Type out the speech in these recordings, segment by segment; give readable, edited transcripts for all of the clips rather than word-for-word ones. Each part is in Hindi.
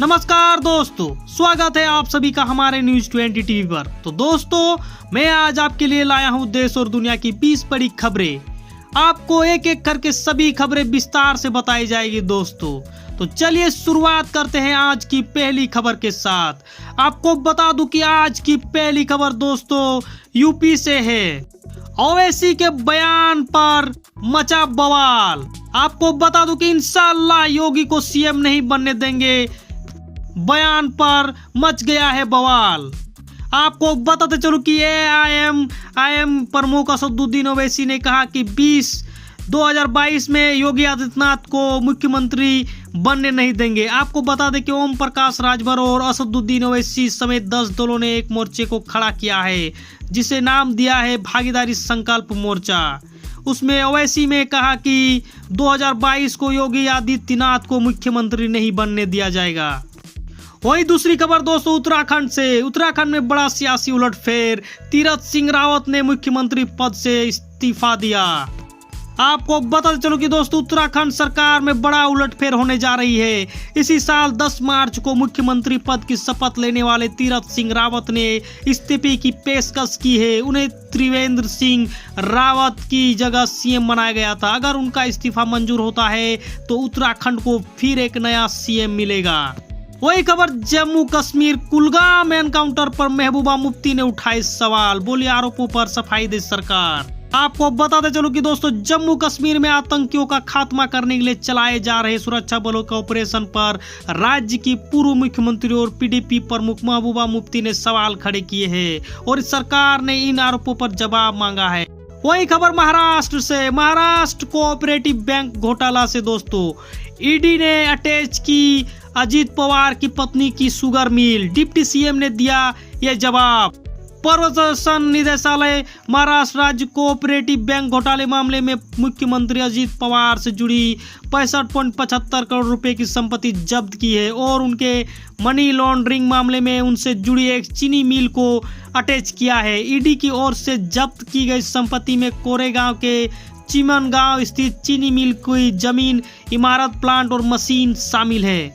नमस्कार दोस्तों, स्वागत है आप सभी का हमारे न्यूज 20 टीवी पर। तो दोस्तों, मैं आज आपके लिए लाया हूं देश और दुनिया की 20 बड़ी खबरें। आपको एक एक करके सभी खबरें विस्तार से बताई जाएगी दोस्तों। तो चलिए शुरुआत करते हैं आज की पहली खबर के साथ। आपको बता दूं कि आज की पहली खबर दोस्तों यूपी से है। ओवैसी के बयान पर मचा बवाल। आपको बता दूं कि इंशाअल्लाह योगी को सीएम नहीं बनने देंगे, बयान पर मच गया है बवाल। आपको बताते चलो कि एआईएम प्रमुख असदुद्दीन ओवैसी ने कहा कि 2022 में योगी आदित्यनाथ को मुख्यमंत्री बनने नहीं देंगे। आपको बता दें कि ओम प्रकाश राजभर और असदुद्दीन ओवैसी समेत 10 दलों ने एक मोर्चे को खड़ा किया है, जिसे नाम दिया है भागीदारी संकल्प मोर्चा। उसमें ओवैसी में कहा कि 2022 को योगी आदित्यनाथ को मुख्यमंत्री नहीं बनने दिया जाएगा। वही दूसरी खबर दोस्तों उत्तराखंड से। उत्तराखंड में बड़ा सियासी उलटफेर। तीरथ सिंह रावत ने मुख्यमंत्री पद से इस्तीफा दिया। आपको बताते चलो कि दोस्तों उत्तराखंड सरकार में बड़ा उलटफेर होने जा रही है। इसी साल 10 मार्च को मुख्यमंत्री पद की शपथ लेने वाले तीरथ सिंह रावत ने इस्तीफे की पेशकश की है। उन्हें त्रिवेंद्र सिंह रावत की जगह सीएम बनाया गया था। अगर उनका इस्तीफा मंजूर होता है तो उत्तराखंड को फिर एक नया सीएम मिलेगा। वही खबर जम्मू कश्मीर कुलगाम एनकाउंटर पर महबूबा मुफ्ती ने उठाए सवाल। बोली आरोपों पर सफाई दे सरकार। आपको बताते चलो कि दोस्तों जम्मू कश्मीर में आतंकियों का खात्मा करने के लिए चलाए जा रहे सुरक्षा बलों के ऑपरेशन पर राज्य की पूर्व मुख्यमंत्री और पीडीपी प्रमुख महबूबा मुफ्ती ने सवाल खड़े किए हैं और सरकार ने इन आरोपों पर जवाब मांगा है। वही खबर महाराष्ट्र से। महाराष्ट्र कोऑपरेटिव बैंक घोटाला से दोस्तों ईडी ने अटैच की अजीत पवार की पत्नी की शुगर मिल। डिप्टी सीएम ने दिया यह जवाब। प्रवर्तन निदेशालय महाराष्ट्र राज्य कोऑपरेटिव बैंक घोटाले मामले में मुख्यमंत्री अजीत पवार से जुड़ी 65.75 करोड़ रुपए की संपत्ति जब्त की है और उनके मनी लॉन्ड्रिंग मामले में उनसे जुड़ी एक चीनी मिल को अटैच किया है। ईडी की ओर से जब्त की गई संपत्ति में कोरेगांव के चिमनगांव स्थित चीनी मिल की जमीन, इमारत, प्लांट और मशीन शामिल है।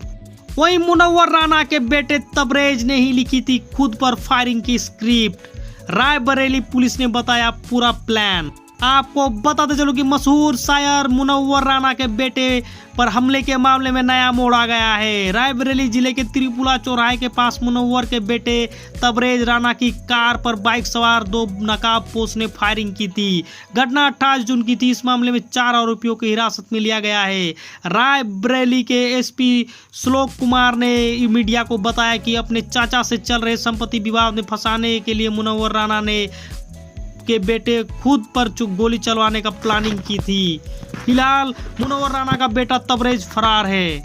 वहीं मुनव्वर राणा के बेटे तबरेज ने ही लिखी थी खुद पर फायरिंग की स्क्रिप्ट। रायबरेली पुलिस ने बताया पूरा प्लान। आपको बताते चलो कि मशहूर शायर मुनव्वर राणा के बेटे पर हमले के मामले में नया मोड़ आ गया है। रायबरेली जिले के त्रिपुला चौराहे के पास मुनव्वर के बेटे तबरेज राणा की कार पर बाइक सवार 2 नकाबपोश ने फायरिंग की थी। घटना 28 जून की थी। इस मामले में 4 आरोपियों को हिरासत में लिया गया है। रायबरेली के एसपी श्लोक कुमार ने मीडिया को बताया कि अपने चाचा से चल रहे संपत्ति विवाद में फंसाने के लिए मुनव्वर राणा ने के बेटे खुद पर गोली चलवाने का प्लानिंग की थी। फिलहाल मुनव्वर राणा का बेटा तबरेज फरार है।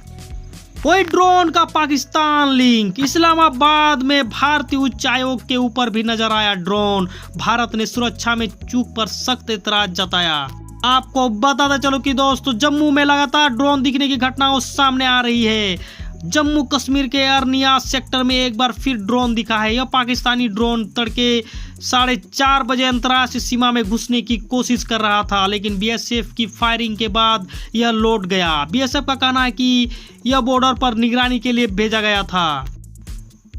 वही ड्रोन का पाकिस्तान लिंक। इस्लामाबाद में भारतीय उच्च आयोग के ऊपर भी नजर आया ड्रोन। भारत ने सुरक्षा में चूक पर सख्त एतराज जताया। आपको बताते चलो कि दोस्तों जम्मू में लगातार ड्रोन दिखने की घटनाओं सामने आ रही है। जम्मू कश्मीर के अरनिया सेक्टर में एक बार फिर ड्रोन दिखा है। यह पाकिस्तानी ड्रोन तड़के 4:30 बजे अंतर्राष्ट्रीय सीमा में घुसने की कोशिश कर रहा था, लेकिन बीएसएफ की फायरिंग के बाद यह लौट गया। बीएसएफ का कहना है कि यह बॉर्डर पर निगरानी के लिए भेजा गया था।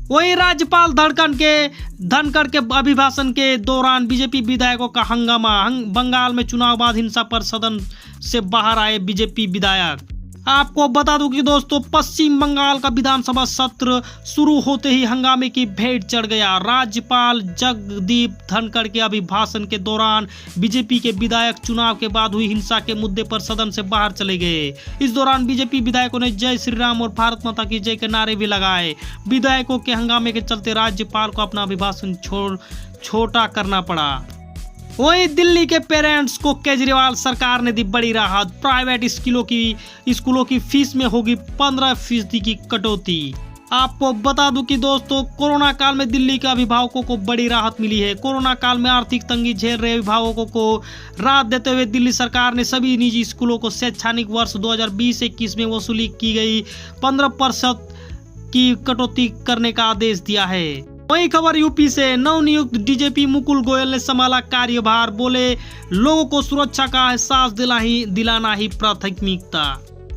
वही राज्यपाल धनखड़ के अभिभाषण के दौरान बीजेपी विधायकों का हंगामा। बंगाल में चुनाव बाद हिंसा पर सदन से बाहर आए बीजेपी विधायक। आपको बता दूं कि दोस्तों पश्चिम बंगाल का विधानसभा सत्र शुरू होते ही हंगामे की भेंट चढ़ गया। राज्यपाल जगदीप धनखड़ के अभिभाषण के दौरान बीजेपी के विधायक चुनाव के बाद हुई हिंसा के मुद्दे पर सदन से बाहर चले गए। इस दौरान बीजेपी विधायकों ने जय श्री राम और भारत माता की जय के नारे भी लगाए। विधायकों के हंगामे के चलते राज्यपाल को अपना अभिभाषण छोटा करना पड़ा। वहीं दिल्ली के पेरेंट्स को केजरीवाल सरकार ने दी बड़ी राहत। प्राइवेट स्कूलों की फीस में होगी 15% की कटौती। आपको बता दूं कि दोस्तों कोरोना काल में दिल्ली के अभिभावकों को बड़ी राहत मिली है। कोरोना काल में आर्थिक तंगी झेल रहे अभिभावकों को राहत देते हुए दिल्ली सरकार ने सभी निजी स्कूलों को शैक्षणिक वर्ष 2020-21 में वसूली की गई 15% की कटौती करने का आदेश दिया है। वही खबर यूपी से। नवनियुक्त डीजीपी मुकुल गोयल ने संभाला कार्यभार। बोले लोगों को सुरक्षा का एहसास दिलाना ही प्राथमिकता।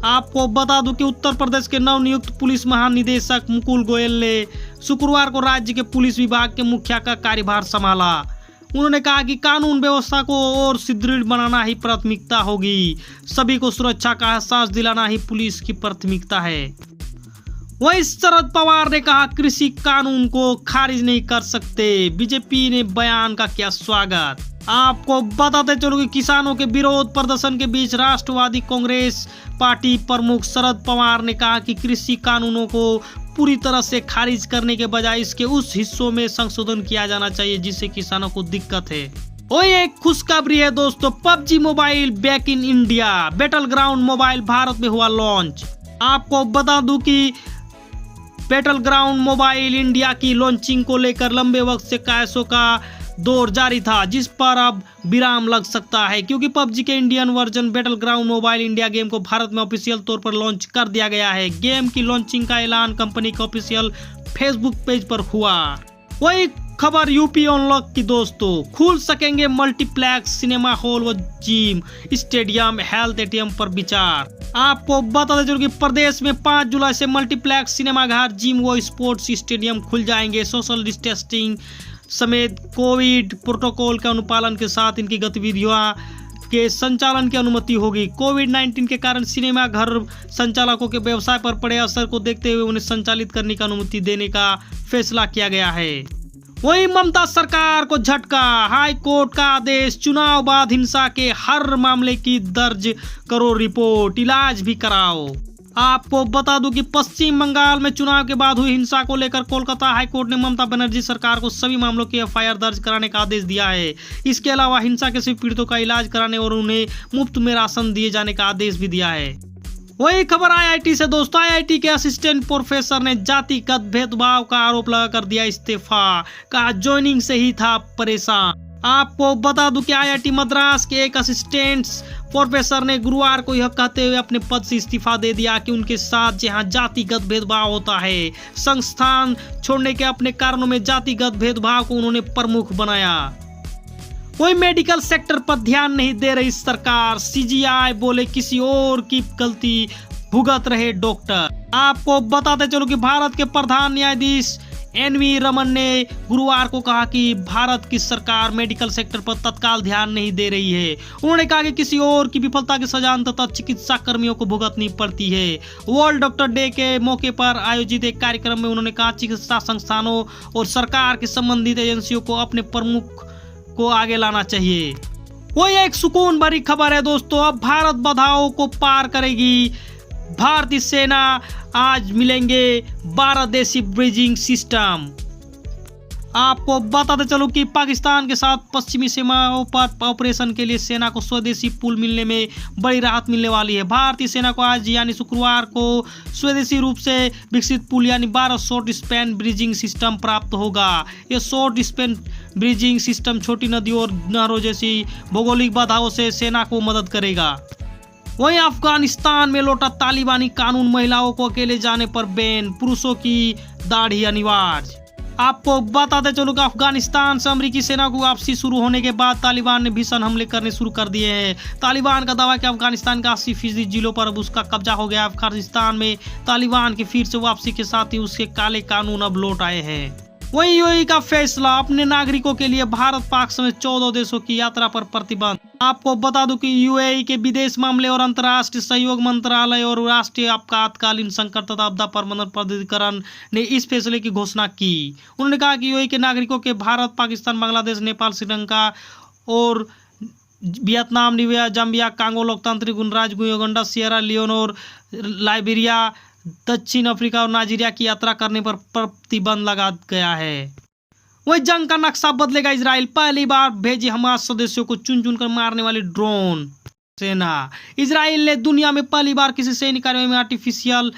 आपको बता दूं कि उत्तर प्रदेश के नवनियुक्त पुलिस महानिदेशक मुकुल गोयल ने शुक्रवार को राज्य के पुलिस विभाग के मुखिया का कार्यभार संभाला। उन्होंने कहा कि कानून व्यवस्था को और सुदृढ़ बनाना ही प्राथमिकता होगी। सभी को सुरक्षा का एहसास दिलाना ही पुलिस की प्राथमिकता है। वहीं शरद पवार ने कहा कृषि कानून को खारिज नहीं कर सकते। बीजेपी ने बयान का किया स्वागत। आपको बताते चलो कि किसानों के विरोध प्रदर्शन के बीच राष्ट्रवादी कांग्रेस पार्टी प्रमुख शरद पवार ने कहा कि कृषि कानूनों को पूरी तरह से खारिज करने के बजाय इसके उस हिस्सों में संशोधन किया जाना चाहिए जिससे किसानों को दिक्कत है। वही एक खुशखबरी है दोस्तों, PUBG mobile back in India. Battle ground mobile Bharat में हुआ लॉन्च। आपको बता दूं कि बैटल ग्राउंड मोबाइल इंडिया की लॉन्चिंग को लेकर लंबे वक्त से कयासों का दौर जारी था, जिस पर अब विराम लग सकता है क्योंकि पबजी के Indian version battle ground mobile India game को भारत में ऑफिशियल तौर पर लॉन्च कर दिया गया है। गेम की लॉन्चिंग का ऐलान कंपनी के ऑफिशियल फेसबुक पेज पर हुआ। वही खबर यूपी अनलॉक की दोस्तों, खुल सकेंगे मल्टीप्लेक्स, सिनेमा हॉल व जिम, स्टेडियम, हेल्थ एटीएम पर विचार। आपको बता दें कि प्रदेश में 5 जुलाई से मल्टीप्लेक्स, सिनेमाघर, जिम व स्पोर्ट्स स्टेडियम खुल जाएंगे। सोशल डिस्टेंसिंग समेत कोविड प्रोटोकॉल के अनुपालन के साथ इनकी गतिविधियों के संचालन की अनुमति होगी। कोविड-19 के कारण सिनेमा घर संचालकों के व्यवसाय पर पड़े असर को देखते हुए उन्हें संचालित करने की अनुमति देने का फैसला किया गया है। वहीं ममता सरकार को झटका, हाई कोर्ट का आदेश, चुनाव बाद हिंसा के हर मामले की दर्ज करो रिपोर्ट, इलाज भी कराओ। आपको बता दूं कि पश्चिम बंगाल में चुनाव के बाद हुई हिंसा को लेकर कोलकाता हाईकोर्ट ने ममता बनर्जी सरकार को सभी मामलों की एफआईआर दर्ज कराने का आदेश दिया है। इसके अलावा हिंसा के सभी पीड़ितों का इलाज कराने और उन्हें मुफ्त में राशन दिए जाने का आदेश भी दिया है। वही खबर आईआईटी से दोस्तों, आईआईटी के असिस्टेंट प्रोफेसर ने जातिगत भेदभाव का आरोप लगाकर दिया इस्तीफा, कहा ज्वाइनिंग से ही था परेशान। आपको बता दूं कि आईआईटी मद्रास के एक असिस्टेंट प्रोफेसर ने गुरुवार को यह कहते हुए अपने पद से इस्तीफा दे दिया कि उनके साथ जहां जातिगत भेदभाव होता है, संस्थान छोड़ने के अपने कारणों में जातिगत भेदभाव को उन्होंने प्रमुख बनाया। कोई मेडिकल सेक्टर पर ध्यान नहीं दे रही सरकार, सीजीआई बोले किसी और की गलती भुगत रहे डॉक्टर। आपको बताते चलो कि भारत के प्रधान न्यायाधीश एनवी रमन ने गुरुवार को कहा कि भारत की सरकार मेडिकल सेक्टर पर तत्काल ध्यान नहीं दे रही है। उन्होंने कहा कि किसी और की विफलता की सजा अंततः चिकित्सा कर्मियों को भुगतनी पड़ती है। वर्ल्ड डॉक्टर डे के मौके पर आयोजित एक कार्यक्रम में उन्होंने कहा चिकित्सा संस्थानों और सरकार की संबंधित एजेंसियों को अपने प्रमुख को आगे लाना चाहिए। वो एक सुकून भरी खबर है दोस्तों, अब भारत बाधाओं को पार करेगी। भारतीय सेना आज मिलेंगे 12 देशी ब्रिजिंग सिस्टम। आपको बताते चलो कि पाकिस्तान के साथ पश्चिमी सीमाओं पर ऑपरेशन के लिए सेना को स्वदेशी पुल मिलने में बड़ी राहत मिलने वाली है। भारतीय सेना को आज यानी शुक्रवार को स्वदेशी रूप से विकसित पुल यानी 12 शॉर्ट स्पैन ब्रिजिंग सिस्टम प्राप्त होगा। यह शॉर्ट स्पैन ब्रिजिंग सिस्टम छोटी नदियों और नहरों जैसी भौगोलिक बाधाओं से सेना को मदद करेगा। वहीं अफगानिस्तान में लौटा तालिबानी कानून, महिलाओं को अकेले जाने पर बैन, पुरुषों की दाढ़ी अनिवार्य। आपको बताते चलो कि अफगानिस्तान से अमेरिकी सेना को वापसी शुरू होने के बाद तालिबान ने भीषण हमले करने शुरू कर दिए हैं। तालिबान का दावा है कि अफगानिस्तान का 80% जिलों पर अब उसका कब्जा हो गया। अफगानिस्तान में तालिबान की फिर से वापसी के साथ ही उसके काले कानून अब लौट आए हैं। वहीं यूएई का फैसला, अपने नागरिकों के लिए भारत पाक समेत 14 देशों की यात्रा पर प्रतिबंध। आपको बता दूं कि यूएई के विदेश मामले और अंतर्राष्ट्रीय सहयोग मंत्रालय और राष्ट्रीय आपातकालीन संकट तथा आपदा प्रबंधन प्राधिकरण ने इस फैसले की घोषणा की। उन्होंने कहा कि यूएई के नागरिकों के भारत, पाकिस्तान, बांग्लादेश, नेपाल, श्रीलंका और वियतनाम, नीविया, जाम्बिया, कांगो लोकतांत्रिक गणराज्य, युगांडा, सियरा लियोन और लाइबेरिया, दक्षिण अफ्रीका और नाइजीरिया की यात्रा करने पर प्रतिबंध लगा गया है। वही जंग का नक्शा बदलेगा इजराइल, पहली बार भेजे हमास सदस्यों को चुन चुन कर मारने वाली ड्रोन सेना। इजराइल ने दुनिया में पहली बार किसी सैन्य कार्रवाई में आर्टिफिशियल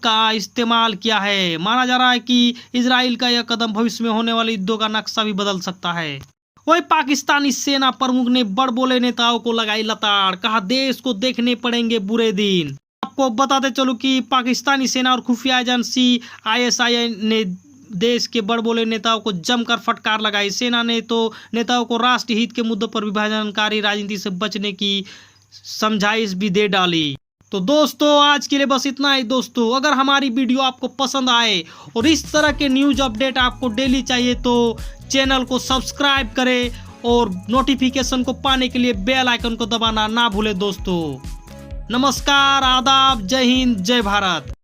का इस्तेमाल किया है। माना जा रहा है कि इजराइल का यह कदम भविष्य में होने वाले युद्धों का नक्शा भी बदल सकता है। वही पाकिस्तानी सेना प्रमुख ने बड़बोले नेताओं को लगाई लताड़, कहा देश को देखने पड़ेंगे बुरे दिन। आपको बताते चलो कि पाकिस्तानी सेना और खुफिया एजेंसी आईएसआई ने देश के बड़बोले नेताओं को जमकर फटकार लगाई। सेना ने तो नेताओं को राष्ट्रीय हित के मुद्दों पर विभाजनकारी राजनीति से बचने की समझाइश भी दे डाली। तो दोस्तों आज के लिए बस इतना ही। दोस्तों अगर हमारी वीडियो आपको पसंद आए और इस तरह के न्यूज अपडेट आपको डेली चाहिए तो चैनल को सब्सक्राइब करें और नोटिफिकेशन को पाने के लिए बेल आइकन को दबाना ना भूलें। दोस्तों नमस्कार, आदाब, जय हिंद, जय भारत।